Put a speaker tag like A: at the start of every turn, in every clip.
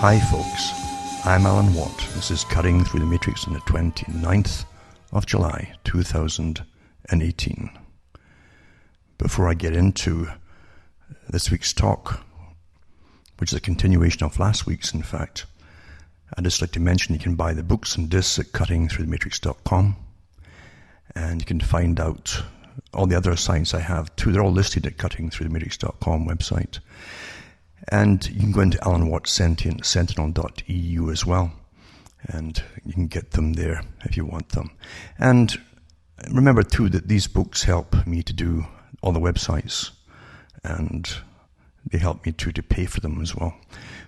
A: Hi folks, I'm Alan Watt. This is Cutting Through the Matrix on the 29th of July 2018. Before I get into this week's talk, which is a continuation of last week's in fact, I'd just like to mention you can buy the books and discs at cuttingthroughthematrix.com, and you can find out all the other assignments I have too. They're all listed at cuttingthroughthematrix.com website. And you can go into Alan Watt Sentinel.eu as well, and you can get them there if you want them. And remember too that these books help me to do all the websites, and they help me to pay for them as well,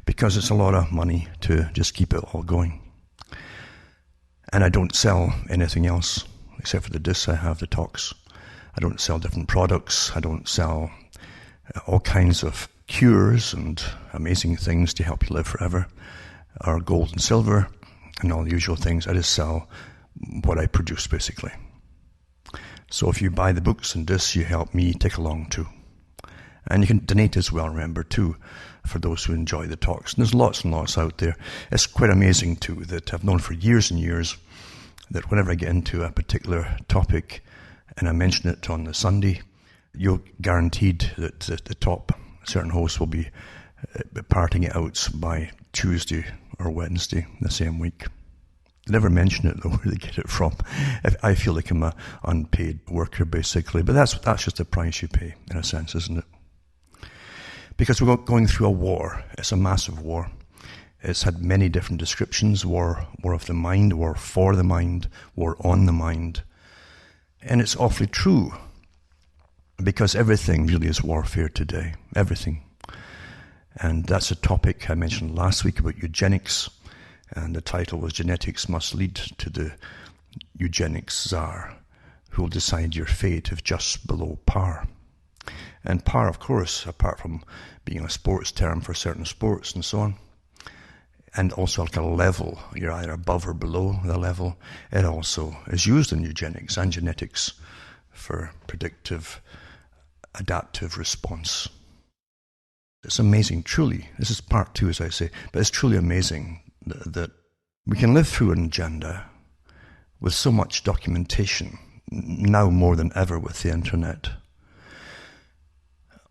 A: because it's a lot of money to just keep it all going. And I don't sell anything else except for the discs I have, the talks. I don't sell different products. I don't sell all kinds of cures and amazing things to help you live forever, or gold and silver and all the usual things. I just sell what I produce basically. So if you buy the books and discs, you help me tick along too. And you can donate as well, remember too, for those who enjoy the talks. And there's lots and lots out there. It's quite amazing too that I've known for years and years that whenever I get into a particular topic and I mention it on the Sunday, you're guaranteed that the top certain hosts will be parting it out by Tuesday or Wednesday the same week. They never mention it though, where they get it from. I feel like I'm an unpaid worker basically, but that's just the price you pay in a sense, isn't it? Because we're going through a war. It's a massive war. It's had many different descriptions: war of the mind, war for the mind, war on the mind. And it's awfully true, because everything really is warfare today. Everything. And that's a topic I mentioned last week about eugenics, and the title was Genetics Must Lead to the Eugenics Czar, who will decide your fate if just below par. And par, of course, apart from being a sports term for certain sports and so on, and also like a level, you're either above or below the level, it also is used in eugenics and genetics for predictive adaptive response. It's amazing, truly. This is part two, as I say, but it's truly amazing that we can live through an agenda with so much documentation, now more than ever with the internet,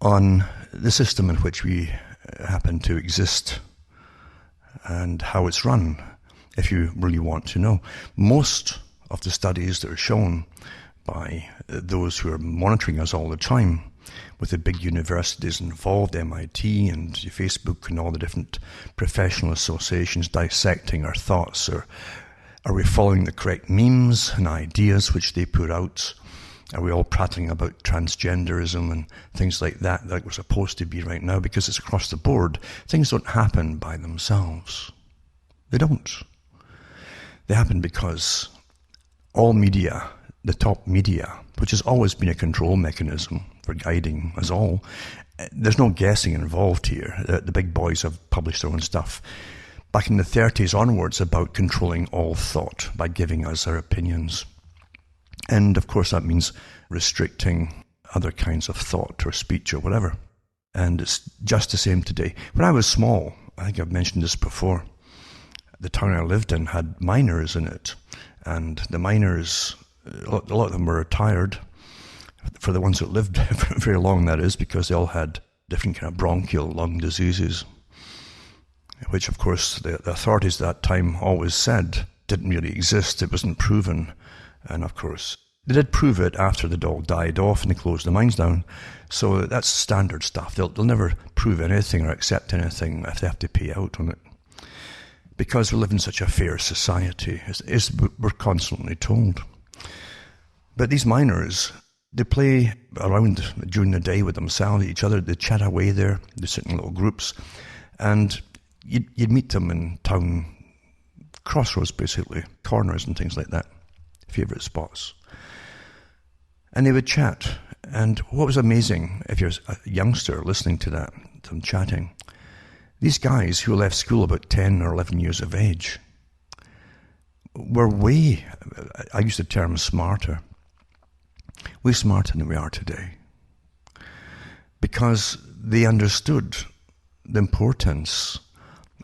A: on the system in which we happen to exist and how it's run, if you really want to know. Most of the studies that are shown by those who are monitoring us all the time, with the big universities involved, MIT and Facebook and all the different professional associations dissecting our thoughts, or are we following the correct memes and ideas which they put out? Are we all prattling about transgenderism and things like that we're supposed to be right now? Because it's across the board. Things don't happen by themselves. They don't. They happen because all media, the top media, which has always been a control mechanism for guiding us all, there's no guessing involved here. The big boys have published their own stuff back in the 30s onwards about controlling all thought by giving us our opinions. And of course that means restricting other kinds of thought or speech or whatever. And it's just the same today. When I was small, I think I've mentioned this before, the town I lived in had miners in it. And the miners, a lot of them were retired, for the ones that lived very long, that is, because they all had different kind of bronchial lung diseases, which of course the authorities at that time always said didn't really exist. It wasn't proven. And of course they did prove it after they'd all died off and they closed the mines down. So that's standard stuff. They'll never prove anything or accept anything if they have to pay out on it, because we live in such a fair society, as we're constantly told. But these miners, they play around during the day with themselves, each other. They chat away there. They sit in little groups. And you'd meet them in town crossroads, basically, corners and things like that, favourite spots. And they would chat. And what was amazing, if you're a youngster listening to that, them chatting, these guys who left school about 10 or 11 years of age were way, I use the term smarter, way smarter than we are today, because they understood the importance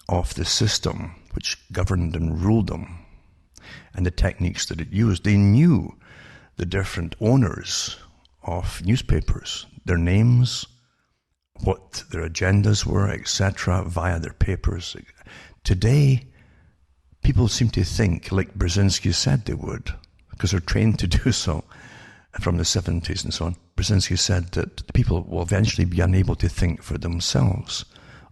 A: of the system which governed and ruled them and the techniques that it used. They knew the different owners of newspapers, their names, what their agendas were, etc., via their papers. Today, people seem to think, like Brzezinski said they would, because they're trained to do so from the 70s and so on. Brzezinski said that people will eventually be unable to think for themselves.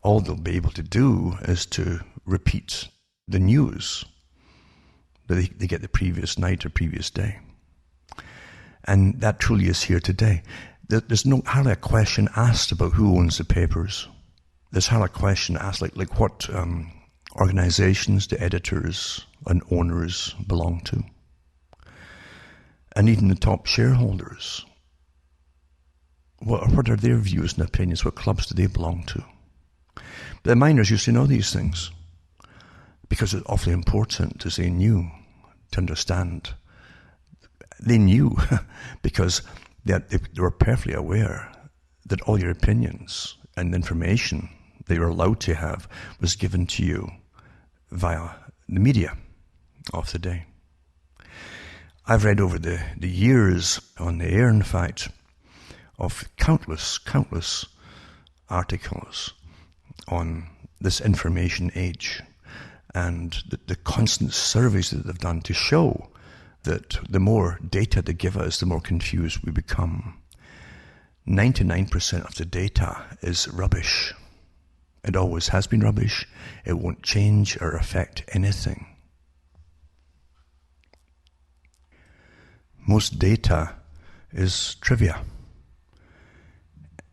A: All they'll be able to do is to repeat the news that they get the previous night or previous day. And that truly is here today. There's hardly a question asked about who owns the papers. There's hardly a question asked like what organizations the editors and owners belong to. And even the top shareholders. What are their views and opinions? What clubs do they belong to? The miners used to know these things because it's awfully important, as they knew, to understand. They knew because they were perfectly aware that all your opinions and information that you're allowed to have was given to you via the media of the day. I've read over the years on the air, in fact, of countless articles on this information age and the constant surveys that they've done to show that the more data they give us, the more confused we become. 99% of the data is rubbish. It always has been rubbish. It won't change or affect anything. Most data is trivia.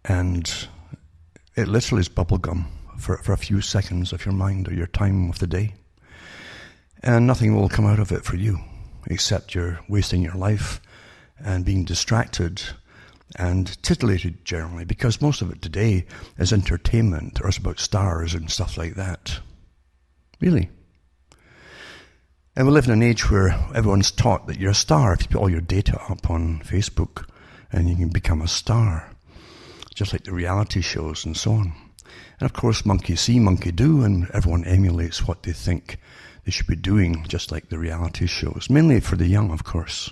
A: And it literally is bubblegum for a few seconds of your mind or your time of the day. And nothing will come out of it for you, except you're wasting your life and being distracted and titillated generally, because most of it today is entertainment or it's about stars and stuff like that. Really. And we live in an age where everyone's taught that you're a star. If you put all your data up on Facebook and you can become a star, just like the reality shows and so on. And of course, monkey see, monkey do, and everyone emulates what they think they should be doing, just like the reality shows, mainly for the young, of course.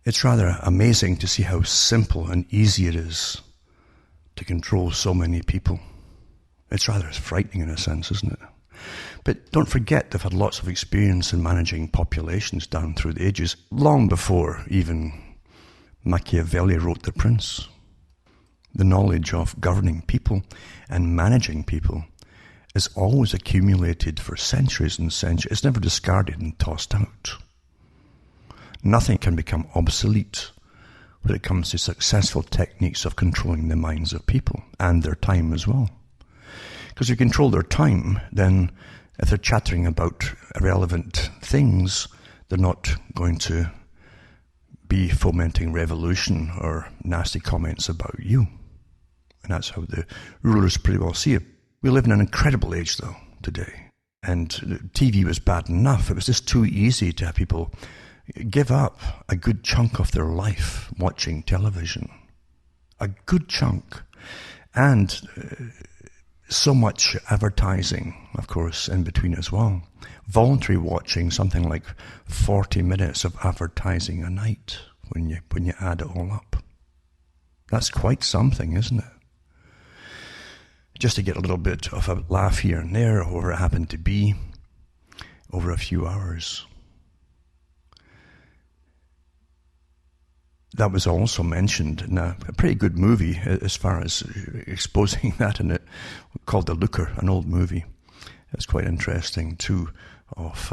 A: It's rather amazing to see how simple and easy it is to control so many people. It's rather frightening in a sense, isn't it? But don't forget, they've had lots of experience in managing populations down through the ages, long before even Machiavelli wrote The Prince. The knowledge of governing people and managing people is always accumulated for centuries and centuries. It's never discarded and tossed out. Nothing can become obsolete when it comes to successful techniques of controlling the minds of people and their time as well. Because if you control their time, then if they're chattering about irrelevant things, they're not going to be fomenting revolution or nasty comments about you. And that's how the rulers pretty well see it. We live in an incredible age, though, today. And TV was bad enough. It was just too easy to have people give up a good chunk of their life watching television. A good chunk. And so much advertising, of course, in between as well. Voluntary watching, something like 40 minutes of advertising a night when you add it all up. That's quite something, isn't it? Just to get a little bit of a laugh here and there, or whatever it happened to be, over a few hours. That was also mentioned in a pretty good movie as far as exposing that in it, called The Looker, an old movie. It's quite interesting too, of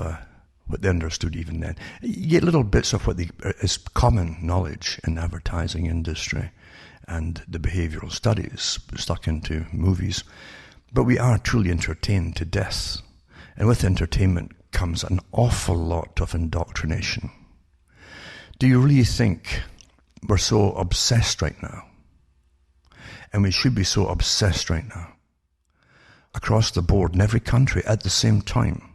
A: what they understood even then. You get little bits of what is common knowledge in the advertising industry and the behavioral studies stuck into movies. But we are truly entertained to death. And with entertainment comes an awful lot of indoctrination. Do you really think we're so obsessed right now? And we should be so obsessed right now, across the board in every country at the same time,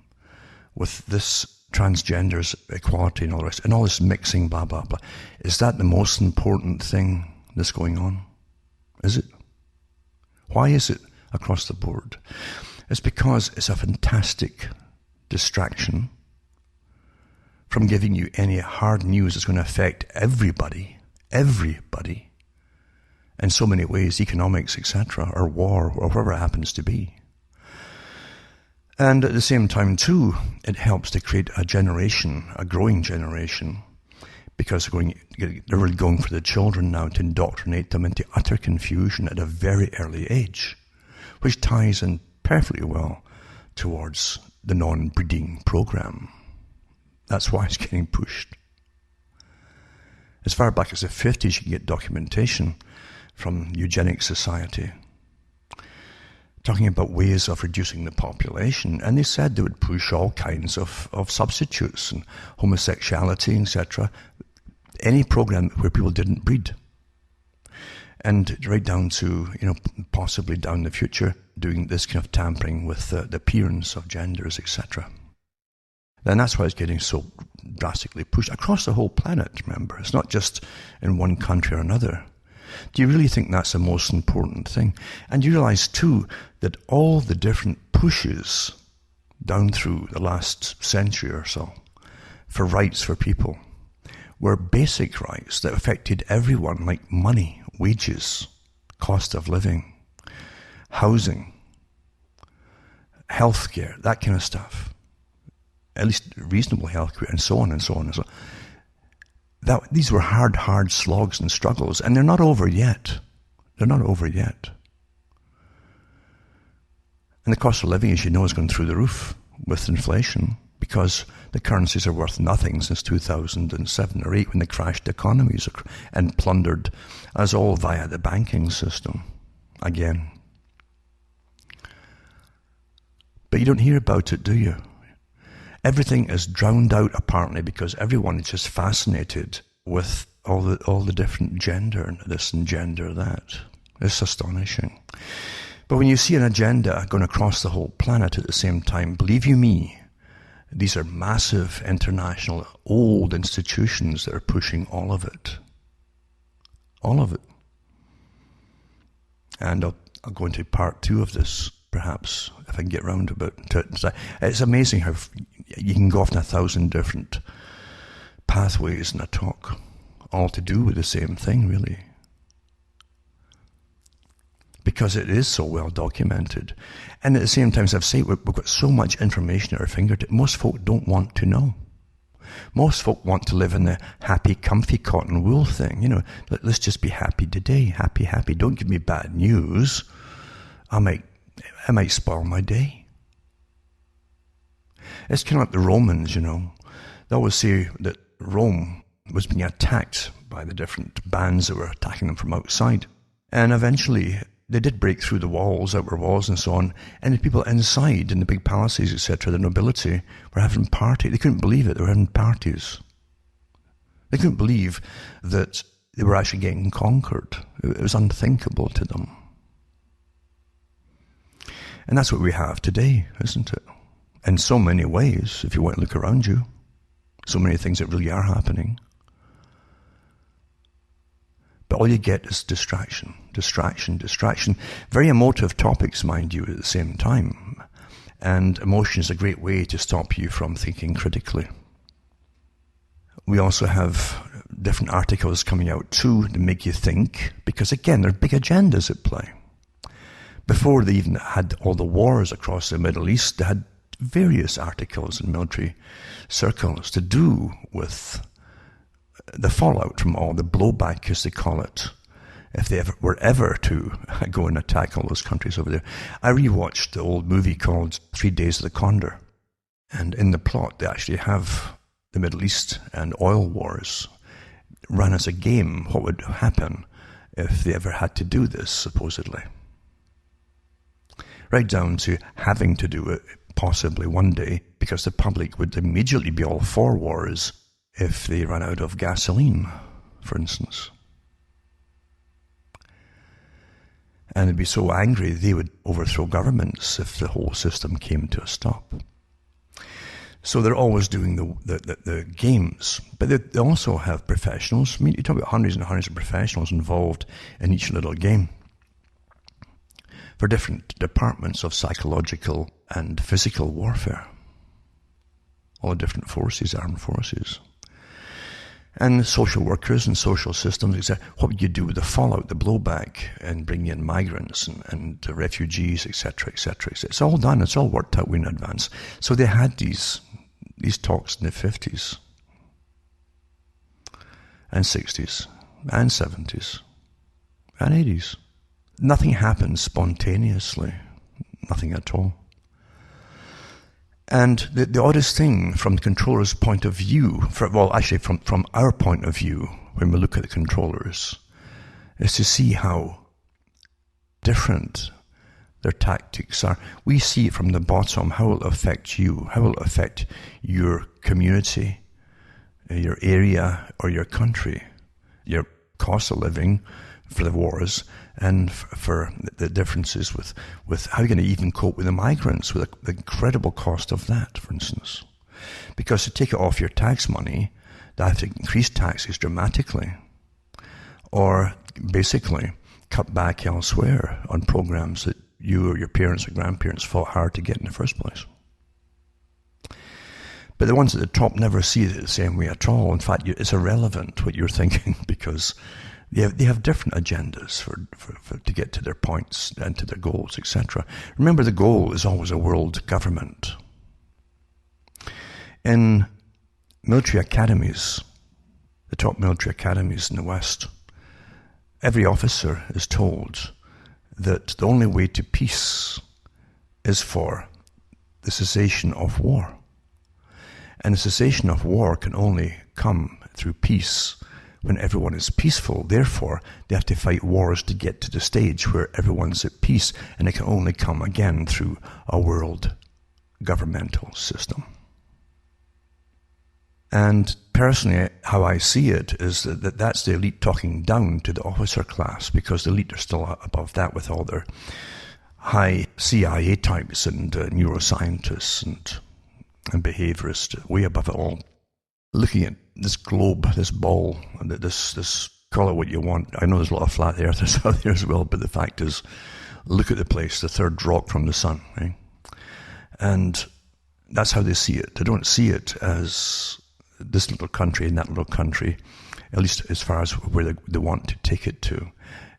A: with this transgenders, equality and all the rest, and all this mixing, blah, blah, blah. Is that the most important thing that's going on? Is it? Why is it across the board. It's because it's a fantastic distraction from giving you any hard news that's going to affect everybody, in so many ways, economics, etc., or war, or whatever it happens to be. And at the same time, too, it helps to create a generation, a growing generation, because they're really going for the children now to indoctrinate them into utter confusion at a very early age, which ties in perfectly well towards the non-breeding program. That's why it's getting pushed. As far back as the 50s, you can get documentation from Eugenics Society talking about ways of reducing the population, and they said they would push all kinds of substitutes and homosexuality, etc. Any program where people didn't breed. And right down to, possibly down the future, doing this kind of tampering with the appearance of genders, etc. And that's why it's getting so drastically pushed across the whole planet, remember. It's not just in one country or another. Do you really think that's the most important thing? And you realize, too, that all the different pushes down through the last century or so for rights for people were basic rights that affected everyone, like money, wages, cost of living, housing, healthcare, that kind of stuff. At least reasonable healthcare, and so on and so on and so on. These were hard slogs and struggles, and they're not over yet. They're not over yet. And the cost of living, as you know, has gone through the roof with inflation, because the currencies are worth nothing since 2007 or 8 when they crashed economies and plundered us all via the banking system again. But you don't hear about it, do you? Everything is drowned out apparently because everyone is just fascinated with all the different gender and this and gender that. It's astonishing. But when you see an agenda going across the whole planet at the same time, believe you me, these are massive international old institutions that are pushing all of it. All of it. And I'll go into part 2 of this, perhaps, if I can get round to it. It's amazing how you can go off in 1,000 different pathways in a talk, all to do with the same thing, really. Because it is so well documented. And at the same time, as I've said, we've got so much information at our fingertips. Most folk don't want to know. Most folk want to live in the happy, comfy cotton wool thing. Let's just be happy today. Happy. Don't give me bad news. I might spoil my day. It's kind of like the Romans, They always say that Rome was being attacked by the different bands that were attacking them from outside. And eventually, they did break through the walls, outer walls and so on, and the people inside in the big palaces, etc., the nobility, were having parties. They couldn't believe it. They were having parties. They couldn't believe that they were actually getting conquered. It was unthinkable to them. And that's what we have today, isn't it? In so many ways, if you want to look around you. So many things that really are happening. But all you get is distraction. Very emotive topics, mind you, at the same time. And emotion is a great way to stop you from thinking critically. We also have different articles coming out too to make you think, because again, there are big agendas at play. Before they even had all the wars across the Middle East, they had various articles in military circles to do with the fallout from all the blowback, as they call it, if they were ever to go and attack all those countries over there. I rewatched the old movie called 3 Days of the Condor, and in the plot they actually have the Middle East and oil wars run as a game. What would happen if they ever had to do this, supposedly? Right down to having to do it possibly one day, because the public would immediately be all for wars if they ran out of gasoline, for instance. And they'd be so angry they would overthrow governments if the whole system came to a stop. So they're always doing the games. But they also have professionals. I mean, you talk about hundreds and hundreds of professionals involved in each little game. for different departments of psychological and physical warfare. All the different forces, armed forces. And social workers and social systems, etc. What would you do with the fallout, the blowback, and bring in migrants and refugees, etc., etc., etc. It's all done. It's all worked out in advance. So they had these talks in the 50s and 60s and 70s and 80s. Nothing happens spontaneously. Nothing at all. And the oddest thing from the controller's point of view, from our point of view, when we look at the controllers, is to see how different their tactics are. We see it from the bottom, how it will affect you, how it will affect your community, your area, or your country, your cost of living for the wars, and for the differences with how you're going to even cope with the migrants, with the incredible cost of that, for instance. Because to take it off your tax money, they have to increase taxes dramatically, or basically cut back elsewhere on programs that you or your parents or grandparents fought hard to get in the first place. But the ones at the top never see it the same way at all. In fact, it's irrelevant what you're thinking, because they have different agendas for to get to their points and to their goals, etc. Remember, the goal is always a world government. In military academies, the top military academies in the West, every officer is told that the only way to peace is for the cessation of war. And the cessation of war can only come through peace when everyone is peaceful. Therefore, they have to fight wars to get to the stage where everyone's at peace, and it can only come again through a world governmental system. And personally, how I see it is that that's the elite talking down to the officer class, because the elite are still above that with all their high CIA types and neuroscientists and behaviorists, way above it all. Looking at this globe, this ball, this call it what you want. I know there's a lot of flat earthers out there as well, but the fact is, look at the place, the third rock from the sun, right? And that's how they see it. They don't see it as this little country and that little country, at least as far as where they want to take it to.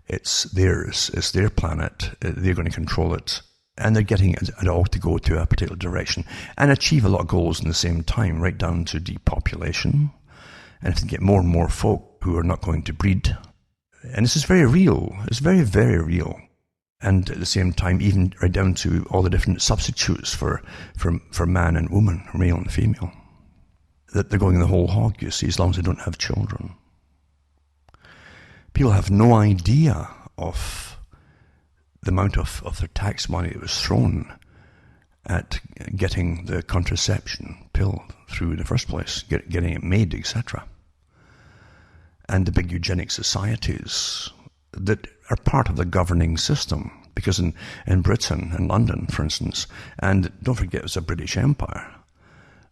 A: It's theirs. It's their planet. They're going to control it. And they're getting it all to go to a particular direction and achieve a lot of goals in the same time, right down to depopulation. And if they get more and more folk who are not going to breed. And this is very real. It's very, very real. And at the same time, even right down to all the different substitutes for man and woman, male and female. That they're going the whole hog, you see, as long as they don't have children. People have no idea of the amount of their tax money that was thrown at getting the contraception pill through in the first place, getting it made, etc. And the big eugenic societies that are part of the governing system. Because in Britain, in London, for instance, and don't forget it's a British Empire,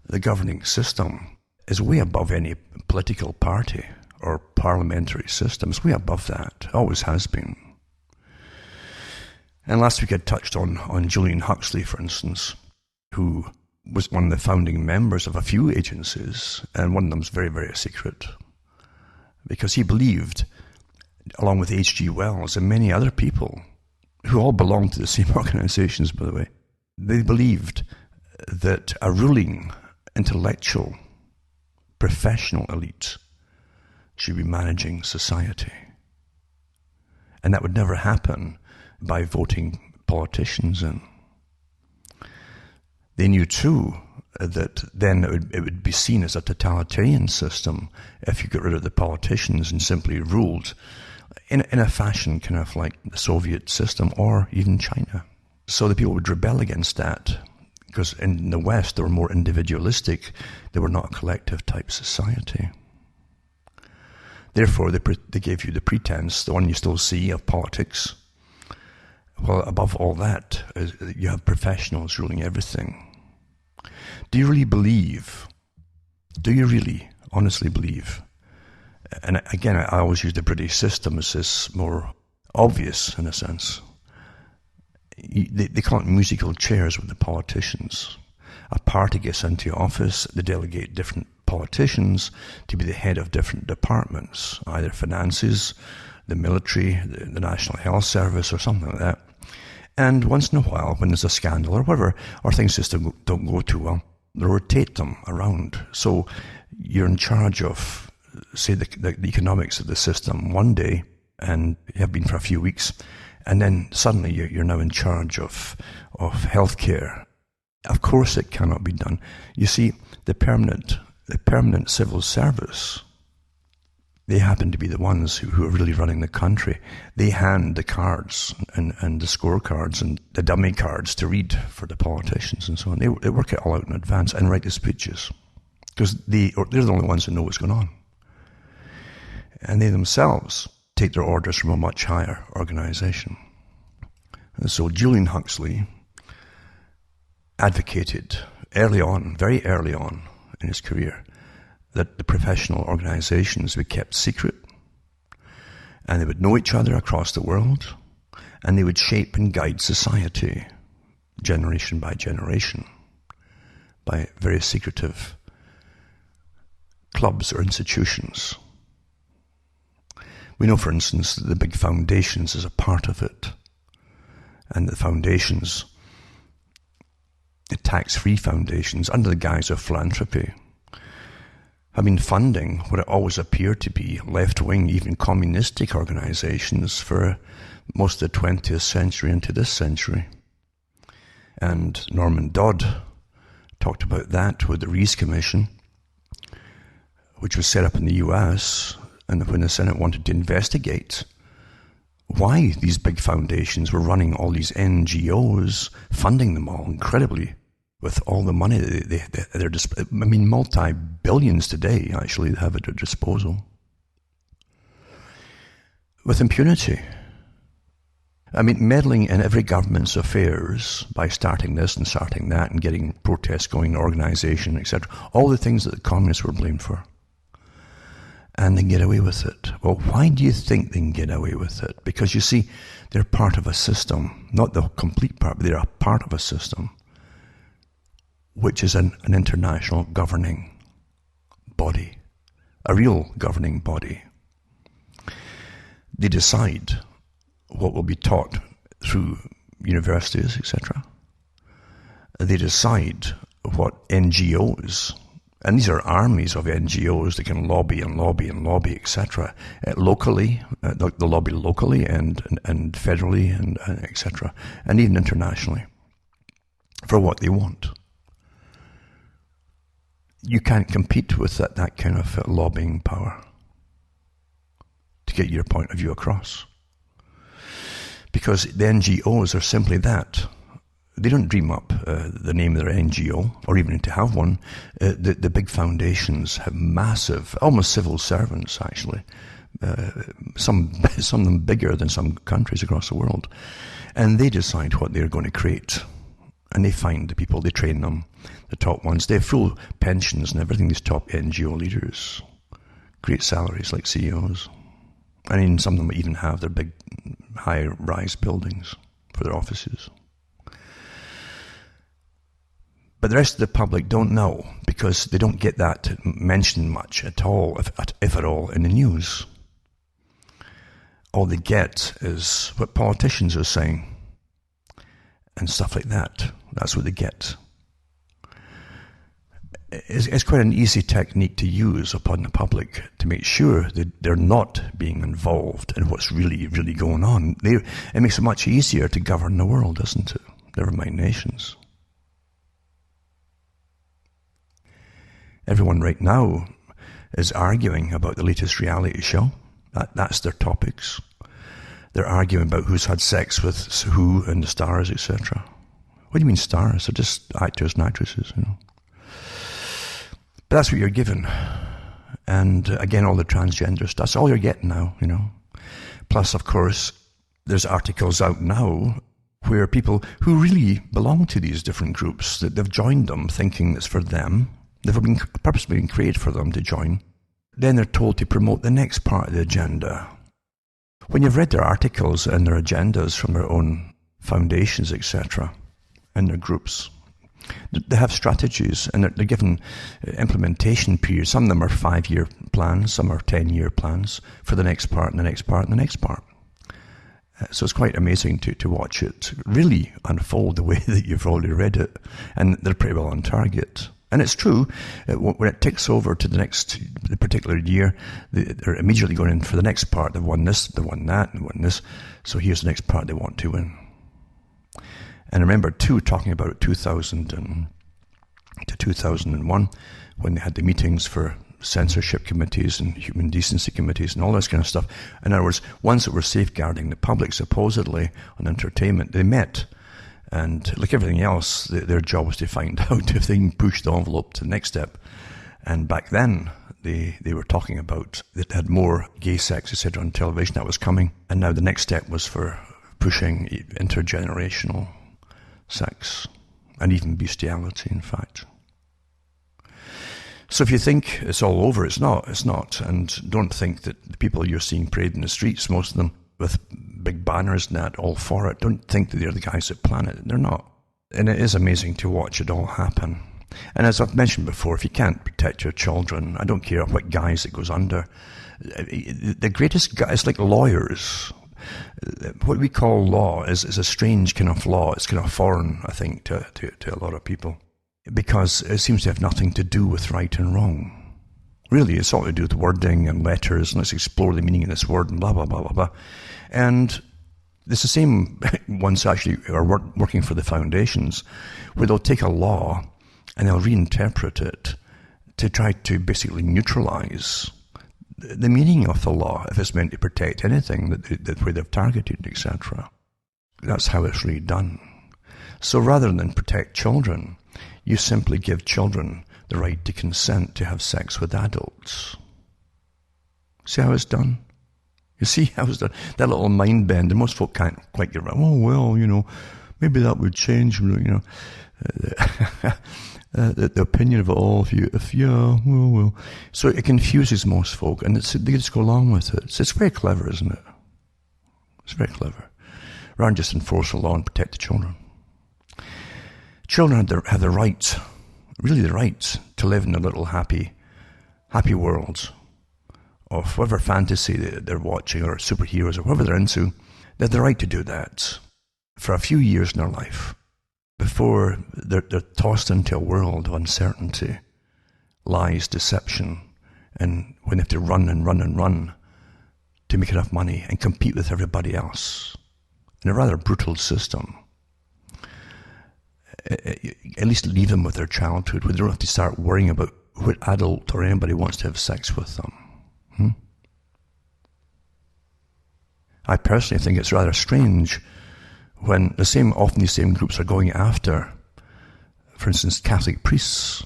A: the governing system is way above any political party or parliamentary system. It's way above that. Always has been. And last week I touched on Julian Huxley, for instance, who was one of the founding members of a few agencies, and one of them was very, very secret, because he believed, along with H.G. Wells and many other people, who all belonged to the same organizations, by the way, they believed that a ruling, intellectual, professional elite should be managing society. And that would never happen by voting politicians in. They knew too that then it would be seen as a totalitarian system if you got rid of the politicians and simply ruled in a fashion kind of like the Soviet system or even China. So the people would rebel against that, because in the West they were more individualistic. They were not a collective type society. Therefore, they gave you the pretense, the one you still see, of politics. Well, above all that, you have professionals ruling everything. Do you really honestly believe, and again, I always use the British system as this more obvious in a sense, they call it musical chairs with the politicians. A party gets into office, they delegate different politicians to be the head of different departments, either finances, the military, the National Health Service, or something like that. And once in a while, when there's a scandal or whatever, or things just don't go too well, they rotate them around. So you're in charge of, say, the economics of the system one day, and you have been for a few weeks, and then suddenly you're now in charge of healthcare. Of course it cannot be done. You see, the permanent civil service, they happen to be the ones who are really running the country. They hand the cards and the scorecards and the dummy cards to read for the politicians and so on. They work it all out in advance and write the speeches, because they're the only ones who know what's going on. And they themselves take their orders from a much higher organization. And so Julian Huxley advocated very early on in his career, that the professional organizations would be kept secret, and they would know each other across the world, and they would shape and guide society generation by generation by very secretive clubs or institutions. We know, for instance, that the big foundations is a part of it, and the foundations, the tax-free foundations, under the guise of philanthropy, have been funding what it always appeared to be left-wing, even communistic organizations for most of the 20th century into this century. And Norman Dodd talked about that with the Rees Commission, which was set up in the US, and when the Senate wanted to investigate why these big foundations were running all these NGOs, funding them all incredibly, with all the money they're multi-billions today, actually, they have at their disposal. With impunity. Meddling in every government's affairs by starting this and starting that and getting protests going, organization, etc. All the things that the communists were blamed for. And they can get away with it. Well, why do you think they can get away with it? Because, you see, they're part of a system. Not the complete part, but they're a part of a system, which is an international governing body, a real governing body. They decide what will be taught through universities, etc. They decide what NGOs, and these are armies of NGOs that can lobby and lobby and lobby, etc. Locally, they lobby locally and federally and etc. And even internationally for what they want. You can't compete with that kind of lobbying power to get your point of view across. Because the NGOs are simply that. They don't dream up the name of their NGO, or even to have one. The big foundations have massive, almost civil servants actually, some of them bigger than some countries across the world. And they decide what they're going to create. And they find the people, they train them, the top ones. They have full pensions and everything, these top NGO leaders. Great salaries like CEOs. And even some of them even have their big high-rise buildings for their offices. But the rest of the public don't know, because they don't get that mentioned much at all, if at all, in the news. All they get is what politicians are saying and stuff like that. That's what they get. It's quite an easy technique to use upon the public to make sure that they're not being involved in what's really, really going on. It makes it much easier to govern the world, doesn't it? Never mind nations. Everyone right now is arguing about the latest reality show. That's their topics. They're arguing about who's had sex with who and the stars, etc. What do you mean stars? They're just actors and actresses, But that's what you're given. And again, all the transgender stuff, that's all you're getting now, Plus, of course, there's articles out now where people who really belong to these different groups, that they've joined them thinking it's for them. They've been purposely been created for them to join. Then they're told to promote the next part of the agenda. When you've read their articles and their agendas from their own foundations, etc., and their groups. They have strategies, and they're given implementation periods. Some of them are 5-year plans, some are 10-year plans for the next part and the next part and the next part. So it's quite amazing to watch it really unfold the way that you've already read it. And they're pretty well on target. And it's true, when it ticks over to the particular year, they're immediately going in for the next part. They've won this, they've won that, and won this. So here's the next part they want to win. And I remember, too, talking about 2000 to 2001, when they had the meetings for censorship committees and human decency committees and all this kind of stuff. In other words, ones that were safeguarding the public, supposedly, on entertainment, they met. And like everything else, their job was to find out if they can push the envelope to the next step. And back then, they were talking about that they had more gay sex, etc., on television that was coming. And now the next step was for pushing intergenerational sex and even bestiality, in fact. So if you think it's all over, it's not. And don't think that the people you're seeing parade in the streets, most of them with big banners and that, all for it, don't think that they're the guys that plan it. They're not. And it is amazing to watch it all happen. And as I've mentioned before, if you can't protect your children, I don't care what guise it goes under. The greatest guy, it's like lawyers. What we call law is a strange kind of law. It's kind of foreign, I think, to a lot of people, because it seems to have nothing to do with right and wrong. Really, it's all to do with wording and letters, and let's explore the meaning of this word and blah, blah, blah, blah, blah. And it's the same ones actually are working for the foundations, where they'll take a law and they'll reinterpret it to try to basically neutralize the meaning of the law, if it's meant to protect anything that where they've targeted, etc. That's how it's really done. So rather than protect children, you simply give children the right to consent to have sex with adults. See how it's done? You see how it's done? That little mind bend, and most folk can't quite get around. Oh, well, maybe that would change, the opinion of it all. Well. So it confuses most folk, and they just go along with it. So it's very clever, isn't it? It's very clever. Rather than just enforce the law and protect the children. Children have the right, really the right, to live in a little happy world of whatever fantasy they're watching, or superheroes, or whatever they're into. They have the right to do that for a few years in their life before they're tossed into a world of uncertainty, lies, deception, and when they have to run and run and run to make enough money and compete with everybody else in a rather brutal system. At least leave them with their childhood, where they don't have to start worrying about what adult or anybody wants to have sex with them. I personally think it's rather strange when often these same groups are going after, for instance, Catholic priests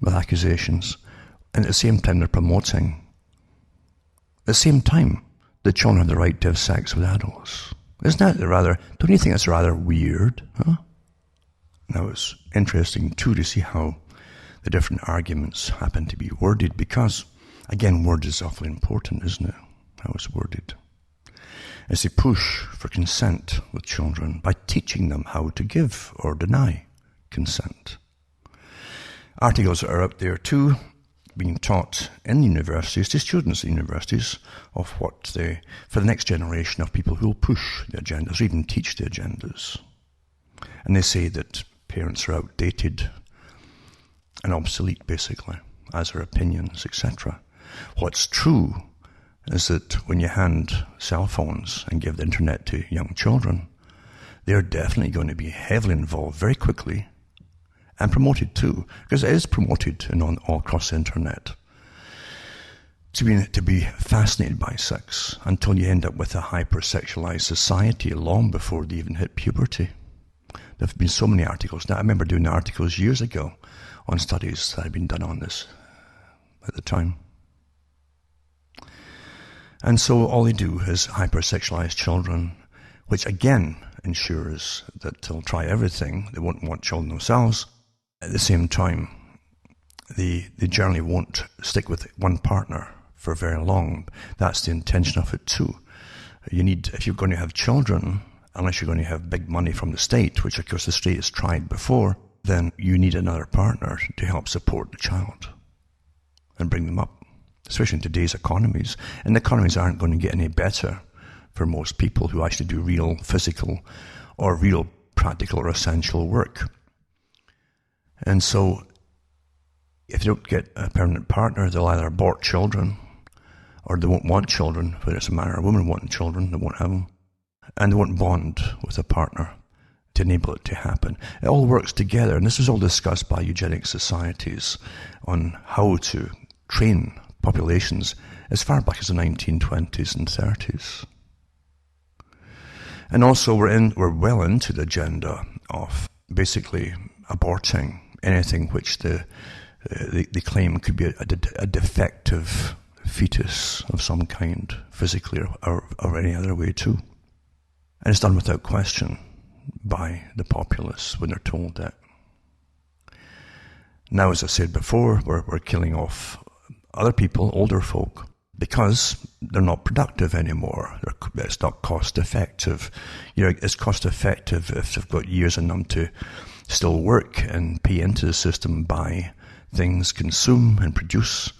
A: with accusations, and at the same time they're promoting, at the same time, the children have the right to have sex with adults. Don't you think that's rather weird, huh? Now, it's interesting, too, to see how the different arguments happen to be worded, because, again, word is awfully important, isn't it? How it's worded. As they push for consent with children by teaching them how to give or deny consent. Articles are out there, too, being taught in universities, to students in universities, of for the next generation of people who will push the agendas, or even teach the agendas. And they say that parents are outdated and obsolete, basically, as are opinions, etc. What's true is that when you hand cell phones and give the internet to young children, they're definitely going to be heavily involved very quickly, and promoted too, because it is promoted all across the internet, to be fascinated by sex until you end up with a hypersexualized society long before they even hit puberty. There have been so many articles. Now, I remember doing articles years ago on studies that had been done on this at the time. And so all they do is hypersexualize children, which again ensures that they'll try everything. They won't want children themselves. At the same time, they generally won't stick with one partner for very long. That's the intention of it too. If you're going to have children, unless you're going to have big money from the state, which of course the state has tried before, then you need another partner to help support the child and bring them up, especially in today's economies. And the economies aren't going to get any better for most people who actually do real physical or real practical or essential work. And so if you don't get a permanent partner, they'll either abort children or they won't want children, whether it's a man or a woman wanting children, they won't have them. And they won't bond with a partner to enable it to happen. It all works together, and this was all discussed by eugenics societies on how to train populations as far back as the 1920s and 30s. And also we're well into the agenda of basically aborting anything which they claim could be a defective fetus of some kind, physically or any other way too. And it's done without question by the populace when they're told that. Now, as I said before, we're killing off other people, older folk, because they're not productive anymore. It's not cost effective. It's cost effective if they've got years in them to still work and pay into the system, buy things, consume and produce.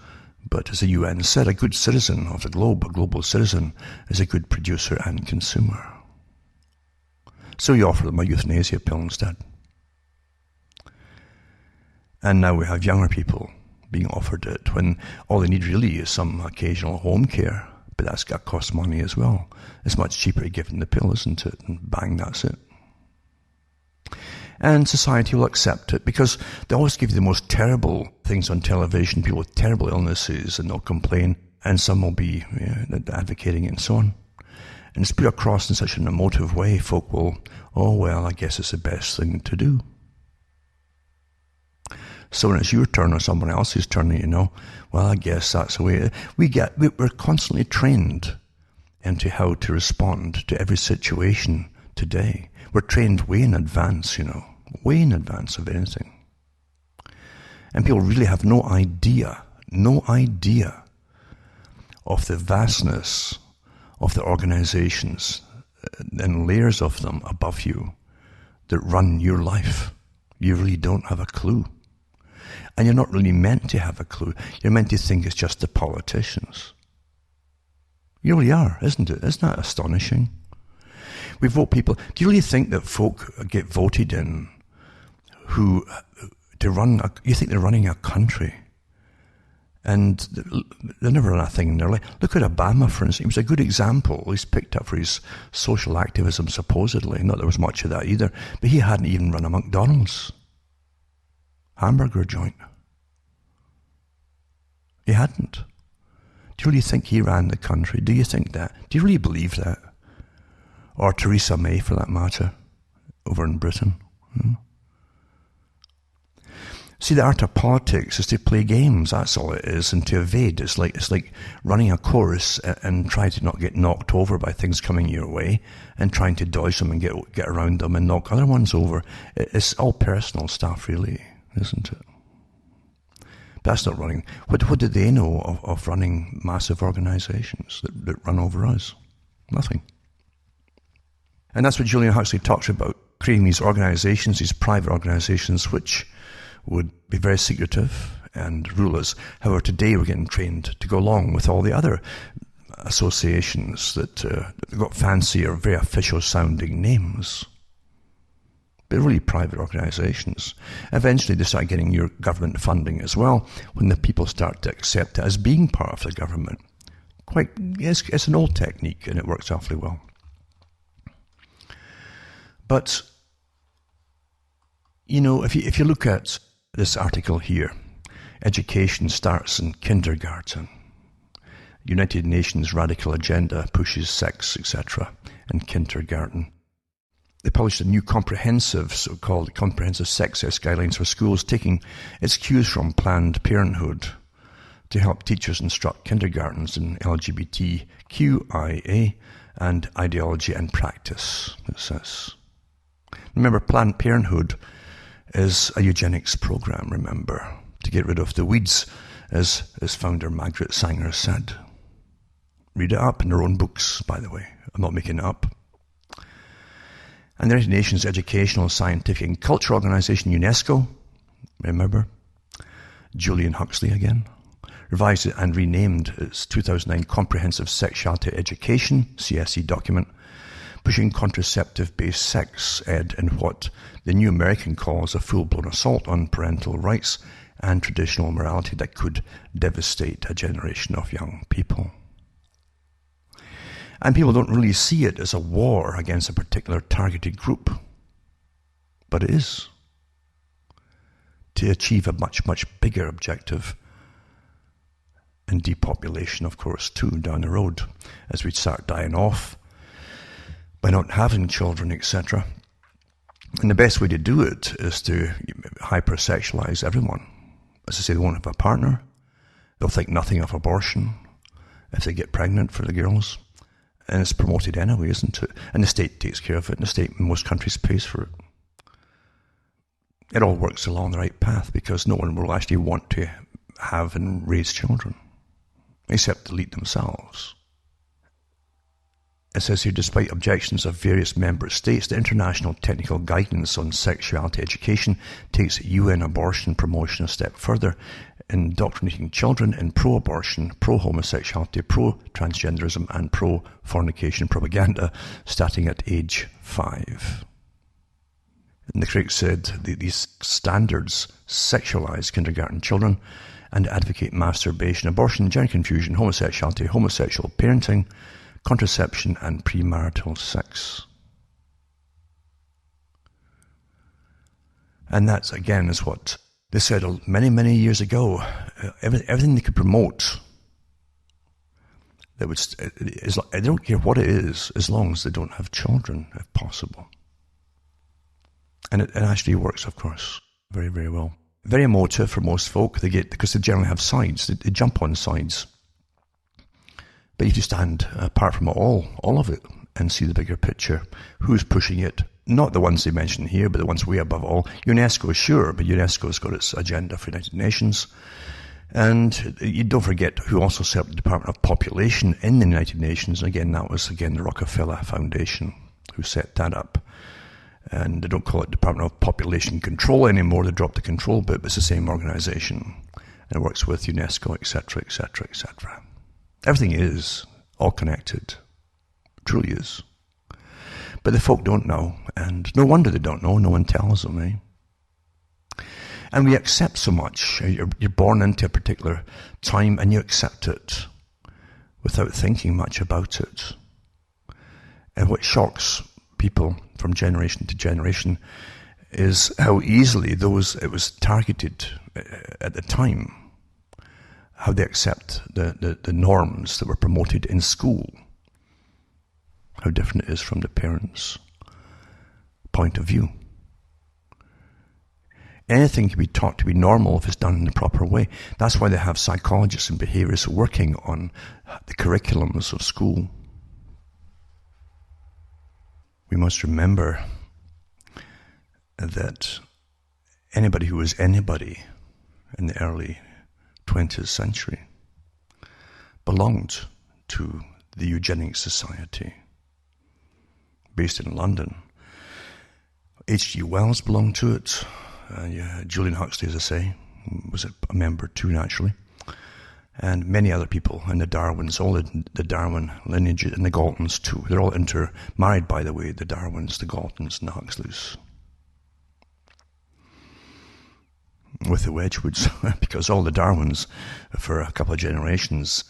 A: But as the UN said, a good citizen of the globe, a global citizen, is a good producer and consumer. So you offer them a euthanasia pill instead. And now we have younger people being offered it when all they need really is some occasional home care, but that's got to cost money as well. It's much cheaper to give them the pill, isn't it? And bang, that's it. And society will accept it because they always give you the most terrible things on television, people with terrible illnesses, and they'll complain, and some will be advocating it and so on. And it's put across in such an emotive way, folk will, oh well, I guess it's the best thing to do. So when it's your turn or someone else's turn, well, I guess that's the way we're constantly trained into how to respond to every situation today. We're trained way in advance, way in advance of anything. And people really have no idea of the vastness of the organizations and layers of them above you that run your life. You really don't have a clue. And you're not really meant to have a clue. You're meant to think it's just the politicians. You really are, isn't it? Isn't that astonishing? We vote people. Do you really think that folk get voted in you think they're running a country? And they never run a thing in their life. Look at Obama, for instance. He was a good example. He's picked up for his social activism, supposedly. Not that there was much of that either. But he hadn't even run a McDonald's hamburger joint. He hadn't. Do you really think he ran the country? Do you think that? Do you really believe that? Or Theresa May, for that matter, over in Britain? See, the art of politics is to play games. That's all it is, and to evade. It's like running a course and trying to not get knocked over by things coming your way, and trying to dodge them and get around them and knock other ones over. It's all personal stuff, really, isn't it? But that's not running. What did they know of running massive organizations that run over us? Nothing. And that's what Julian Huxley talks about, creating these organizations, these private organizations, which would be very secretive and rule us. However, today we're getting trained to go along with all the other associations that got fancy or very official sounding names. But really private organizations. Eventually they start getting your government funding as well when the people start to accept it as being part of the government. It's an old technique and it works awfully well. But, if you look at this article here, education starts in kindergarten. United Nations radical agenda pushes sex, etc. in kindergarten. They published a new so-called comprehensive sex ed guidelines for schools, taking its cues from Planned Parenthood to help teachers instruct kindergartens in LGBTQIA and ideology and practice, it says. Remember, Planned Parenthood is a eugenics program, remember, to get rid of the weeds, as founder Margaret Sanger said. Read it up in their own books, by the way. I'm not making it up. And the United Nations Educational, Scientific and Cultural Organization, UNESCO, remember, Julian Huxley again, revised and renamed its 2009 Comprehensive Sexuality Education, CSE document, pushing contraceptive-based sex ed in what the New American calls a full-blown assault on parental rights and traditional morality that could devastate a generation of young people. And people don't really see it as a war against a particular targeted group. But it is. To achieve a much, much bigger objective, and depopulation, of course, too, down the road, as we start dying off by not having children, etc. And the best way to do it is to hypersexualize everyone. As I say, they won't have a partner. They'll think nothing of abortion if they get pregnant for the girls. And it's promoted anyway, isn't it? And the state takes care of it, and the state in most countries pays for it. It all works along the right path because no one will actually want to have and raise children, except the elite themselves. It says here, despite objections of various member states, the International Technical Guidance on Sexuality Education takes UN abortion promotion a step further, indoctrinating children in pro-abortion, pro-homosexuality, pro-transgenderism and pro-fornication propaganda starting at age 5. And the critics said these standards sexualize kindergarten children and advocate masturbation, abortion, gender confusion, homosexuality, homosexual parenting, contraception and premarital sex. And that, again, is what they said many, many years ago. Everything they could promote, that would, they don't care what it is, as long as they don't have children, if possible. And it actually works, of course, very, very well. Very emotive for most folk, because they generally have sides. They jump on sides. But if you stand apart from all of it, and see the bigger picture, who's pushing it? Not the ones they mention here, but the ones way above all. UNESCO, sure, but UNESCO's got its agenda for United Nations. And you don't forget who also set up the Department of Population in the United Nations. Again, that was, the Rockefeller Foundation who set that up. And they don't call it Department of Population Control anymore. They dropped the control bit, but it's the same organization. And it works with UNESCO, etc., etc., etc. Everything is all connected. Truly is. But the folk don't know, and no wonder they don't know. No one tells them, eh? And we accept so much. You're born into a particular time, and you accept it without thinking much about it. And what shocks people from generation to generation is how easily it was targeted at the time, how they accept the norms that were promoted in school, how different it is from the parents' point of view. Anything can be taught to be normal if it's done in the proper way. That's why they have psychologists and behaviorists working on the curriculums of school. We must remember that anybody who was anybody in the early 20th century belonged to the Eugenics Society, based in London. H.G. Wells belonged to it. Julian Huxley, as I say, was a member too, naturally. And many other people, and the Darwins, all the Darwin lineage, and the Galtons too. They're all intermarried, by the way, the Darwins, the Galtons, and the Huxleys. With the Wedgwoods, because all the Darwins, for a couple of generations,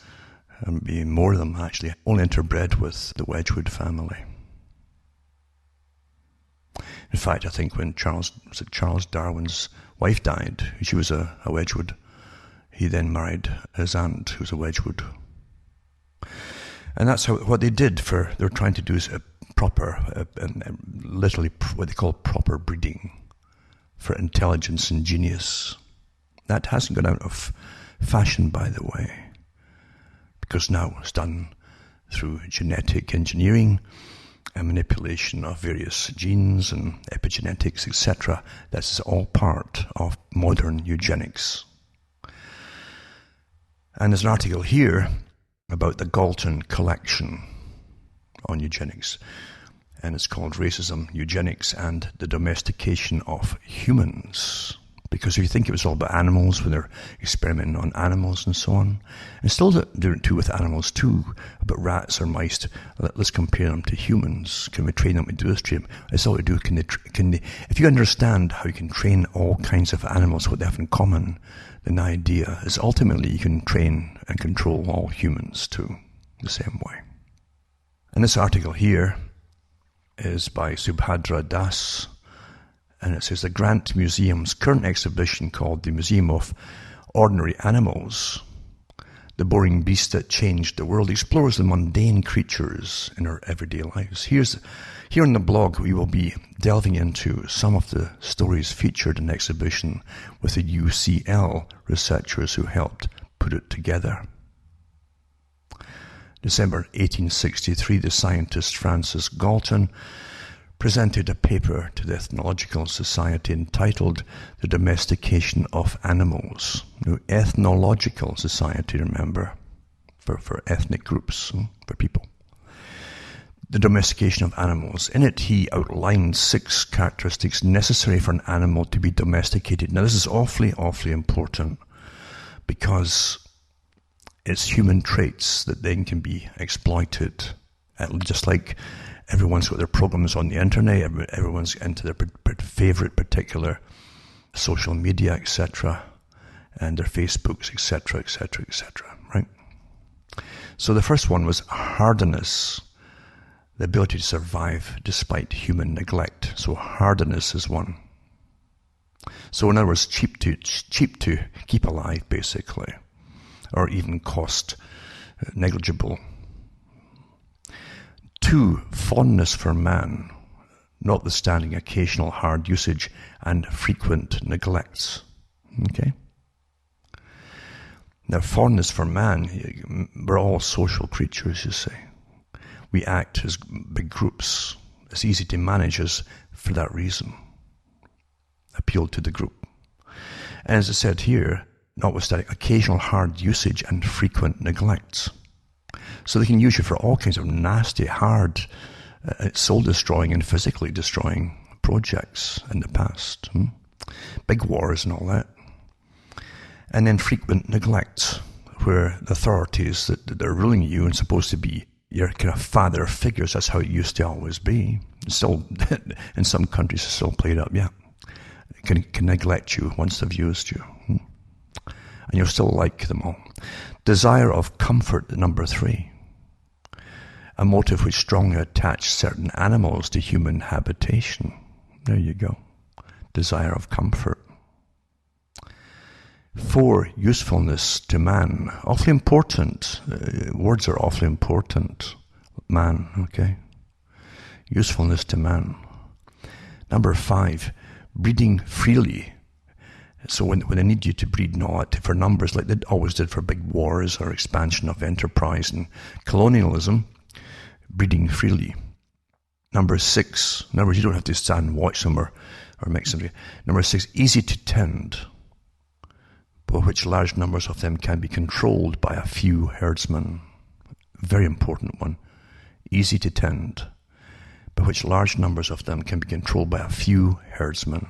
A: maybe more of them actually, only interbred with the Wedgwood family. In fact, I think when Charles Darwin's wife died, she was a Wedgwood. He then married his aunt, who was a Wedgwood. And that's what they did. They were trying to do is literally what they call proper breeding for intelligence and genius. That hasn't gone out of fashion, by the way, because now it's done through genetic engineering and manipulation of various genes and epigenetics, etc. That's all part of modern eugenics. And there's an article here about the Galton collection on eugenics. And it's called Racism, Eugenics, and the Domestication of Humans. Because if you think it was all about animals, when they're experimenting on animals and so on, and still doing it too with animals too, about rats or mice, let's compare them to humans. Can we train them to do this? It's all to do, if you understand how you can train all kinds of animals, what they have in common, then the idea is ultimately you can train and control all humans too, the same way. And this article here is by Subhadra Das, and it says the Grant Museum's current exhibition, called The Museum of Ordinary Animals, the boring beast that changed the world, explores the mundane creatures in our everyday lives. Here in the blog, we will be delving into some of the stories featured in the exhibition with the UCL researchers who helped put it together. December 1863, the scientist Francis Galton presented a paper to the Ethnological Society entitled The Domestication of Animals. Now, Ethnological Society, remember, for ethnic groups, for people. The Domestication of Animals. In it, he outlined 6 characteristics necessary for an animal to be domesticated. Now, this is awfully, awfully important, because it's human traits that then can be exploited, just like everyone's got their programs on the internet, everyone's into their favorite particular social media, etc., and their Facebooks, etc., etc., etc., right? So the first one was hardiness, the ability to survive despite human neglect. So hardiness is one. So in other words, cheap to keep alive, basically, or even cost negligible. 2, fondness for man, notwithstanding occasional hard usage and frequent neglects. Okay? Now, fondness for man, we're all social creatures, you see. We act as big groups. It's easy to manage us for that reason. Appeal to the group. And as I said here, notwithstanding occasional hard usage and frequent neglects. So they can use you for all kinds of nasty, hard, soul-destroying and physically destroying projects in the past. Big wars and all that. And then frequent neglect, where the authorities that are ruling you and supposed to be your kind of father figures, that's how it used to always be. Still, in some countries, it's still played up, yeah. Can neglect you once they've used you. And you'll still like them all. Desire of comfort, number 3. A motive which strongly attached certain animals to human habitation. There you go. Desire of comfort. 4, usefulness to man. Awfully important. Words are awfully important. Man, okay. Usefulness to man. Number 5, breeding freely. So when they need you to breed not for numbers, like they always did for big wars or expansion of enterprise and colonialism, breeding freely. Number 6, in other words, you don't have to stand and watch them or mix them. Number 6, easy to tend, by which large numbers of them can be controlled by a few herdsmen. Very important one. Easy to tend, by which large numbers of them can be controlled by a few herdsmen.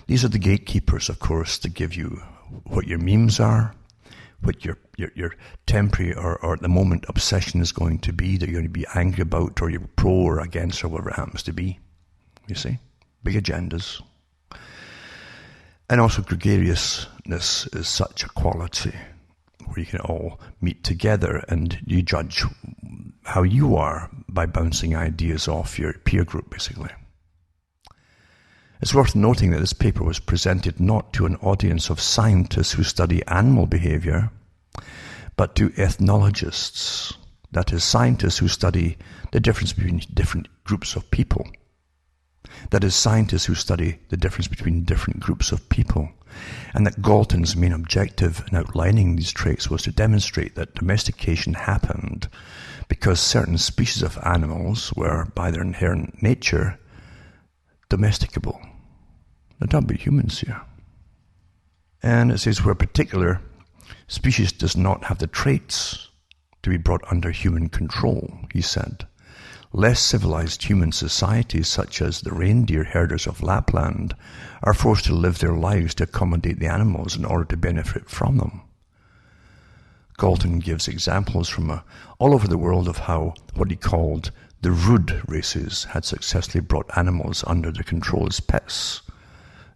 A: These are the gatekeepers, of course, that give you what your memes are, what your temporary or at the moment obsession is going to be, that you're going to be angry about, or you're pro or against, or whatever it happens to be. You see? Big agendas. And also gregariousness is such a quality where you can all meet together and you judge how you are by bouncing ideas off your peer group, basically. It's worth noting that this paper was presented not to an audience of scientists who study animal behavior, but to ethnologists, that is, scientists who study the difference between different groups of people. That is, scientists who study the difference between different groups of people. And that Galton's main objective in outlining these traits was to demonstrate that domestication happened because certain species of animals were, by their inherent nature, domesticable. They're talking about humans here. And it says where a particular species does not have the traits to be brought under human control, he said, less civilized human societies, such as the reindeer herders of Lapland, are forced to live their lives to accommodate the animals in order to benefit from them. Galton gives examples from all over the world of how what he called the rude races had successfully brought animals under their control as pets,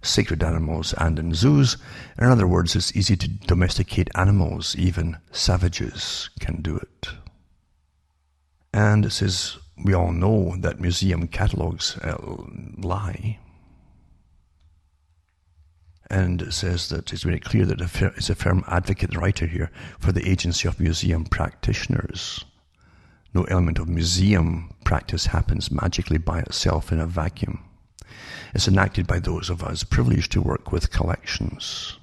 A: sacred animals, and in zoos. In other words, it's easy to domesticate animals. Even savages can do it. And it says, we all know that museum catalogues lie. And it says that it's made it clear that it's a firm advocate, the writer here, for the agency of museum practitioners. No element of museum practice happens magically by itself in a vacuum. It's enacted by those of us privileged to work with collections.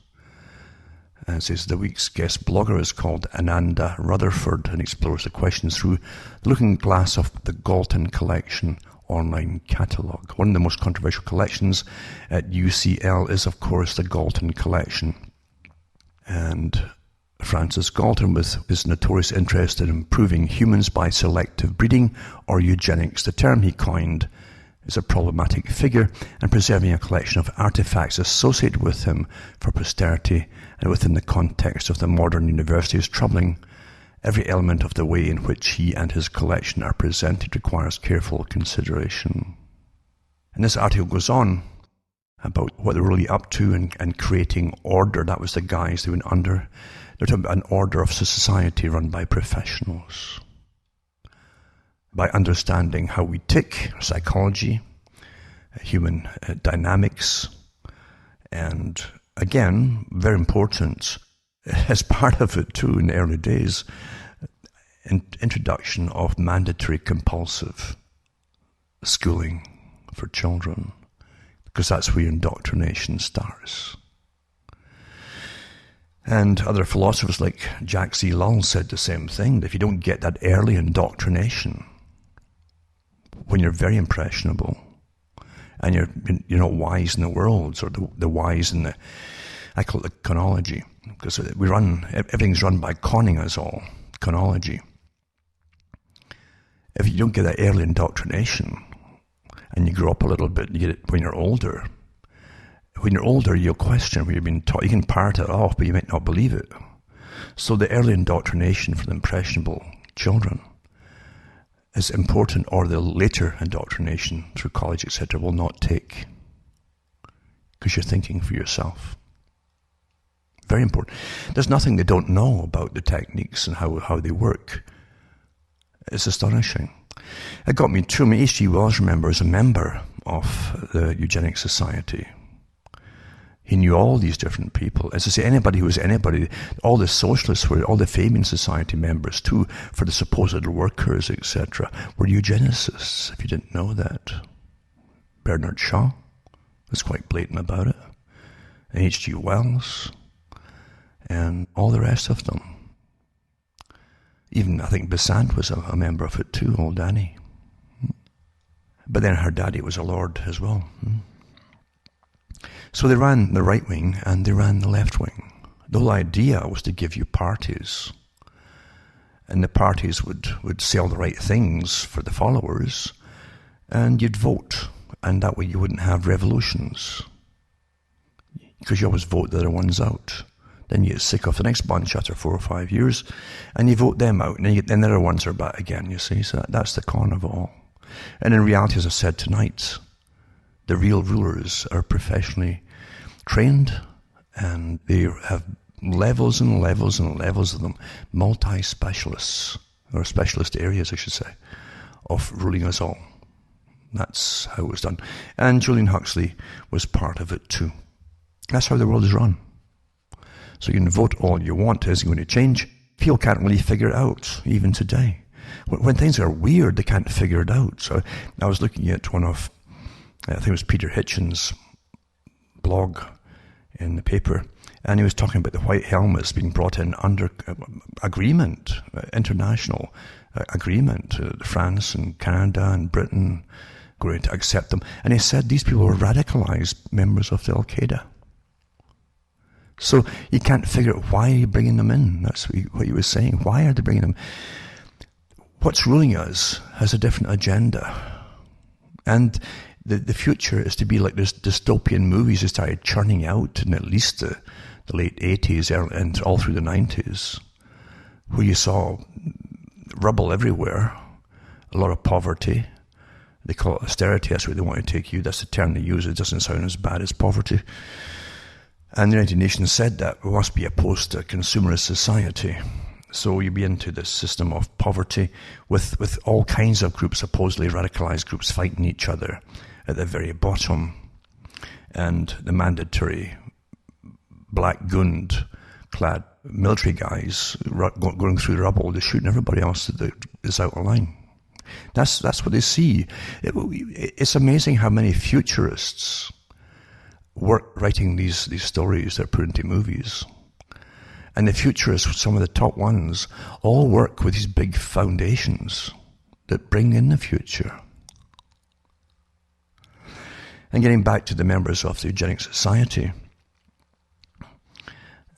A: And it says the week's guest blogger is called Ananda Rutherford and explores the questions through the looking glass of the Galton Collection online catalogue. One of the most controversial collections at UCL is, of course, the Galton Collection. And Francis Galton, with his notorious interest in improving humans by selective breeding or eugenics, the term he coined, is a problematic figure, and preserving a collection of artifacts associated with him for posterity and within the context of the modern university is troubling. Every element of the way in which he and his collection are presented requires careful consideration. And this article goes on about what they're really up to and creating order. That was the guise they went under. They're talking about an order of society run by professionals. By understanding how we tick, psychology, human dynamics, and again, very important, as part of it too in the early days, introduction of mandatory compulsive schooling for children, because that's where indoctrination starts. And other philosophers like Jack C. Lull said the same thing, that if you don't get that early indoctrination, when you're very impressionable and you're not wise in the world, or the wise in the, I call it the conology, because everything's run by conning us all, conology. If you don't get that early indoctrination and you grow up a little bit, you get it when you're older. When you're older, you'll question what you've been taught. You can part it off, but you might not believe it. So the early indoctrination for the impressionable children is important, or the later indoctrination through college, etc., will not take, because you're thinking for yourself. Very important. There's nothing they don't know about the techniques and how they work. It's astonishing. It got me too. H.G. Wells, remember, is a member of the Eugenics Society. He knew all these different people. As I say, anybody who was anybody, all the socialists were, all the Fabian Society members too, for the supposed workers, etc., were eugenicists, if you didn't know that. Bernard Shaw was quite blatant about it. And H.G. Wells, and all the rest of them. Even, I think, Besant was a member of it too, old Annie. But then her daddy was a lord as well. So they ran the right wing and they ran the left wing. The whole idea was to give you parties. And the parties would sell the right things for the followers, and you'd vote. And that way you wouldn't have revolutions, because you always vote the other ones out. Then you get sick of the next bunch after 4 or 5 years, and you vote them out, and then the other ones are back again, you see. So that's the con of it all. And in reality, as I said tonight, the real rulers are professionally trained, and they have levels and levels and levels of them, multi-specialists, or specialist areas, I should say, of ruling us all. That's how it was done. And Julian Huxley was part of it too. That's how the world is run. So you can vote all you want. It isn't going to change. People can't really figure it out, even today. When things are weird, they can't figure it out. So I was looking at one of, I think it was Peter Hitchens' blog in the paper, and he was talking about the white helmets being brought in under agreement, international agreement. France and Canada and Britain going to accept them. And he said these people were radicalized members of the Al-Qaeda. So you can't figure out why are you bringing them in. That's what he was saying. Why are they bringing them? what's ruling us has a different agenda. And the future is to be like this dystopian movies that started churning out in at least the late 80s and all through the 90s, where you saw rubble everywhere, a lot of poverty. They call it austerity, that's where they want to take you. That's the term they use. It doesn't sound as bad as poverty. And the United Nations said that we must be opposed to a consumerist society. So you'd be into this system of poverty with all kinds of groups, supposedly radicalized groups, fighting each other at the very bottom. And the mandatory black gund-clad military guys going through the rubble, they're shooting everybody else that is out of line. That's what they see. It's amazing how many futurists work writing these stories that are put into movies. And the futurists, some of the top ones, all work with these big foundations that bring in the future. And getting back to the members of the Eugenics Society,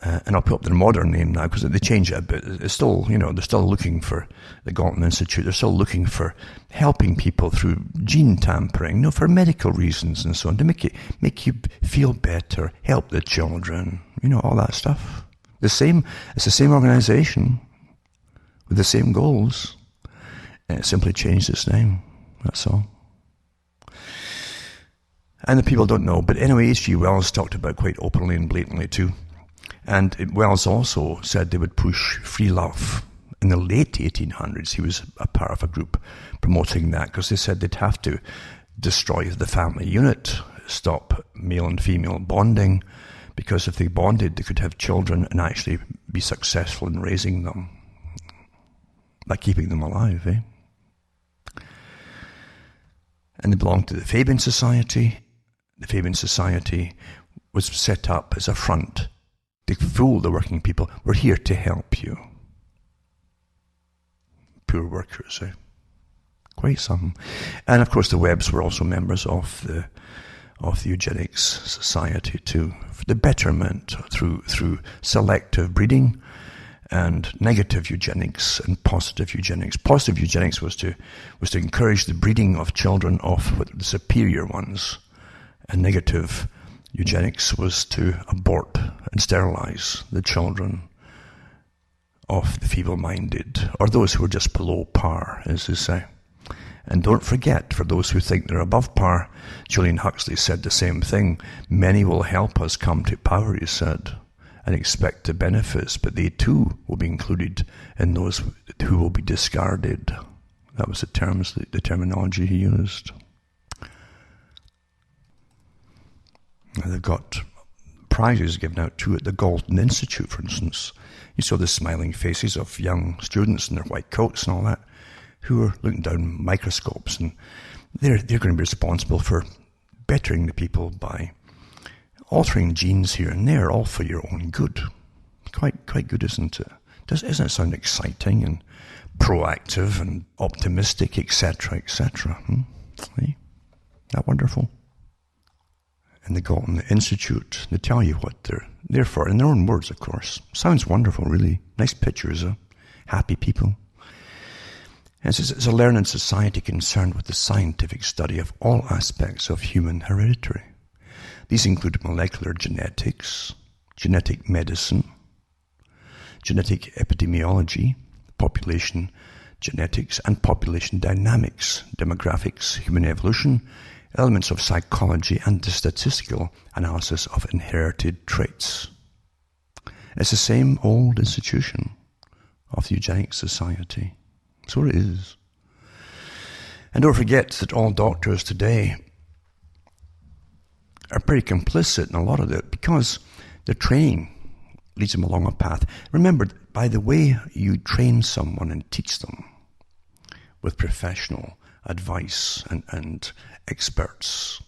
A: and I'll put up their modern name now because they change it a bit. It's still, they're still looking for the Galton Institute. They're still looking for helping people through gene tampering, for medical reasons and so on, to make you feel better, help the children, all that stuff. It's the same organization with the same goals. And it simply changed its name. That's all. And the people don't know. But anyway, H.G. Wells talked about quite openly and blatantly too. And Wells also said they would push free love. In the late 1800s, he was a part of a group promoting that because they said they'd have to destroy the family unit, stop male and female bonding, because if they bonded, they could have children and actually be successful in raising them, by keeping them alive, And they belonged to the Fabian Society. The Fabian Society was set up as a front to fool the working people. We're here to help you. Poor workers, Quite some. And of course the Webbs were also members of the Eugenics Society too, for the betterment through selective breeding and negative eugenics and positive eugenics. Positive eugenics was to encourage the breeding of children of the superior ones, and negative eugenics was to abort and sterilize the children of the feeble-minded, or those who are just below par, as they say. And don't forget, for those who think they're above par, Julian Huxley said the same thing. Many will help us come to power, he said, and expect the benefits, but they too will be included in those who will be discarded. That was the terminology he used. They've got prizes given out too at the Galton Institute, for instance. You saw the smiling faces of young students in their white coats and all that, who are looking down microscopes, and they're going to be responsible for bettering the people by altering genes here and there, all for your own good. Quite good, isn't it? Doesn't it sound exciting and proactive and optimistic, etc., etc.? Isn't that wonderful? And the Galton Institute, they tell you what they're there for, in their own words, of course. Sounds wonderful, really. Nice pictures of happy people. It's a learning society concerned with the scientific study of all aspects of human heredity. These include molecular genetics, genetic medicine, genetic epidemiology, population genetics, and population dynamics, demographics, human evolution, elements of psychology, and the statistical analysis of inherited traits. It's the same old institution of the Eugenics Society. So it is. And don't forget that all doctors today are pretty complicit in a lot of it because their training leads them along a path. Remember, by the way you train someone and teach them with professional advice and experts,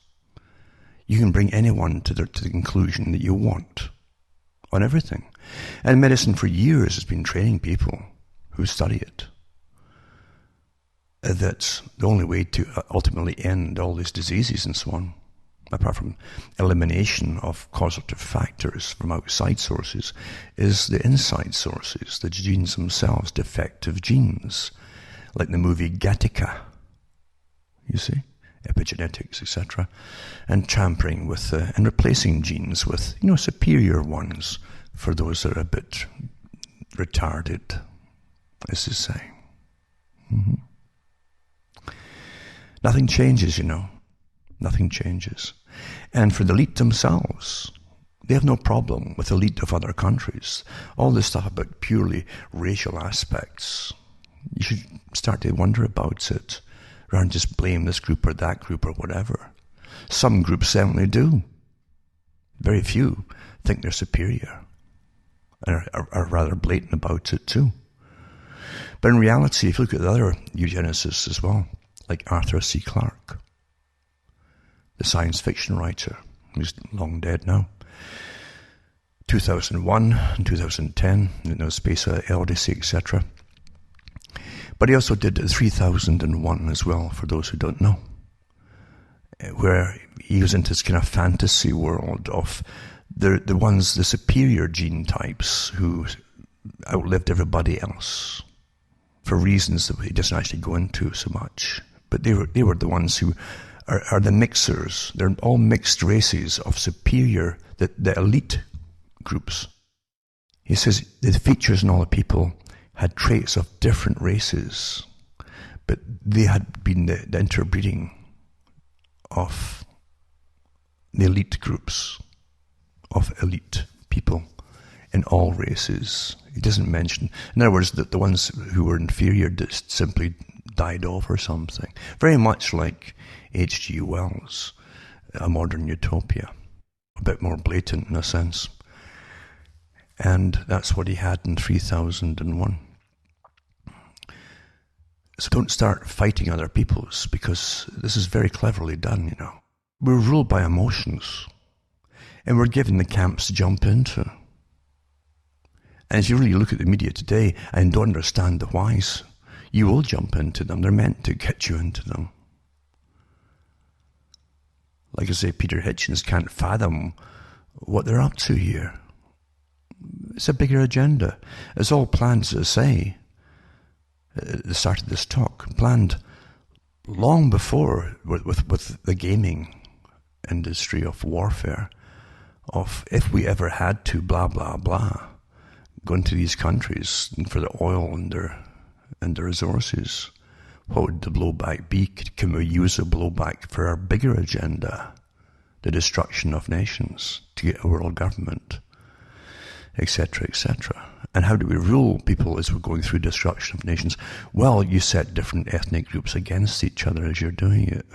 A: you can bring anyone to the conclusion that you want on everything. And medicine for years has been training people who study it that the only way to ultimately end all these diseases and so on, apart from elimination of causative factors from outside sources, is the inside sources, the genes themselves, defective genes, like the movie Gattaca, you see, epigenetics, etc., and tampering with and replacing genes with, superior ones for those that are a bit retarded, as they say. Nothing changes, Nothing changes. And for the elite themselves, they have no problem with the elite of other countries. All this stuff about purely racial aspects, you should start to wonder about it, rather than just blame this group or that group or whatever. Some groups certainly do. Very few think they're superior, and are rather blatant about it too. But in reality, if you look at the other eugenicists as well, like Arthur C. Clarke, the science fiction writer, who's long dead now, 2001 and 2010, Space Odyssey, etc. But he also did 3001 as well, for those who don't know, where he was into this kind of fantasy world of the superior gene types who outlived everybody else for reasons that he doesn't actually go into so much. But they were the ones who are the mixers. They're all mixed races of superior, the elite groups. He says the features in all the people had traits of different races, but they had been the interbreeding of the elite groups, of elite people in all races. He doesn't mention, in other words, that the ones who were inferior just simply died off or something. Very much like H.G. Wells, A Modern Utopia. A bit more blatant in a sense. And that's what he had in 3001. So don't start fighting other peoples, because this is very cleverly done, We're ruled by emotions, and we're given the camps to jump into. And if you really look at the media today and don't understand the whys, you will jump into them. They're meant to get you into them. Like I say, Peter Hitchens can't fathom what they're up to here. It's a bigger agenda. It's all planned, as I say, at the start of this talk, planned long before with the gaming industry of warfare, of if we ever had to blah, blah, blah, go into these countries for the oil and their resources, what would the blowback be? Can we use a blowback for our bigger agenda, the destruction of nations, to get a world government, etc., etc.? And how do we rule people as we're going through destruction of nations? Well, you set different ethnic groups against each other as you're doing it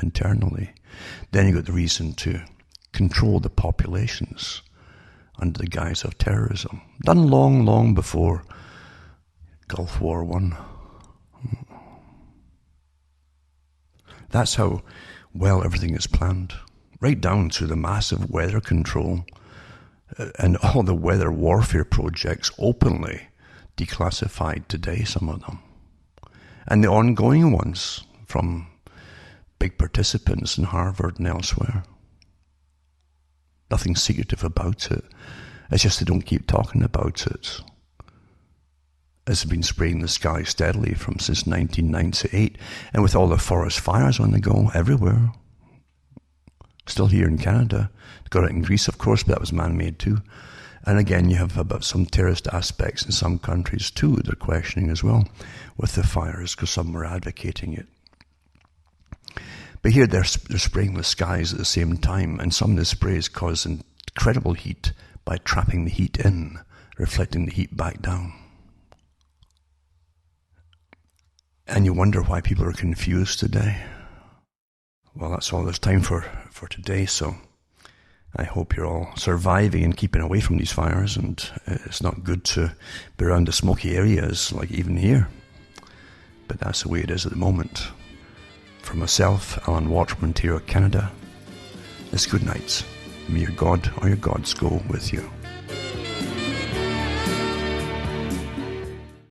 A: internally. Then you've got the reason to control the populations under the guise of terrorism. Done long, long before Gulf War I. That's how well everything is planned. Right down to the massive weather control and all the weather warfare projects openly declassified today, some of them. And the ongoing ones from big participants in Harvard and elsewhere. Nothing secretive about it. It's just they don't keep talking about it. It's been spraying the sky steadily since 1998, and with all the forest fires on the go everywhere. Still here in Canada. Got it in Greece, of course, but that was man-made too. And again, you have about some terrorist aspects in some countries too they're questioning as well with the fires, because some were advocating it. But here they're spraying the skies at the same time, and some of the sprays cause incredible heat by trapping the heat in, reflecting the heat back down. And you wonder why people are confused today. Well, that's all there's time for today, so I hope you're all surviving and keeping away from these fires, and it's not good to be around the smoky areas, like even here. But that's the way it is at the moment. For myself, Alan Watt from Ontario, Canada, it's good night. May your God or your gods go with you.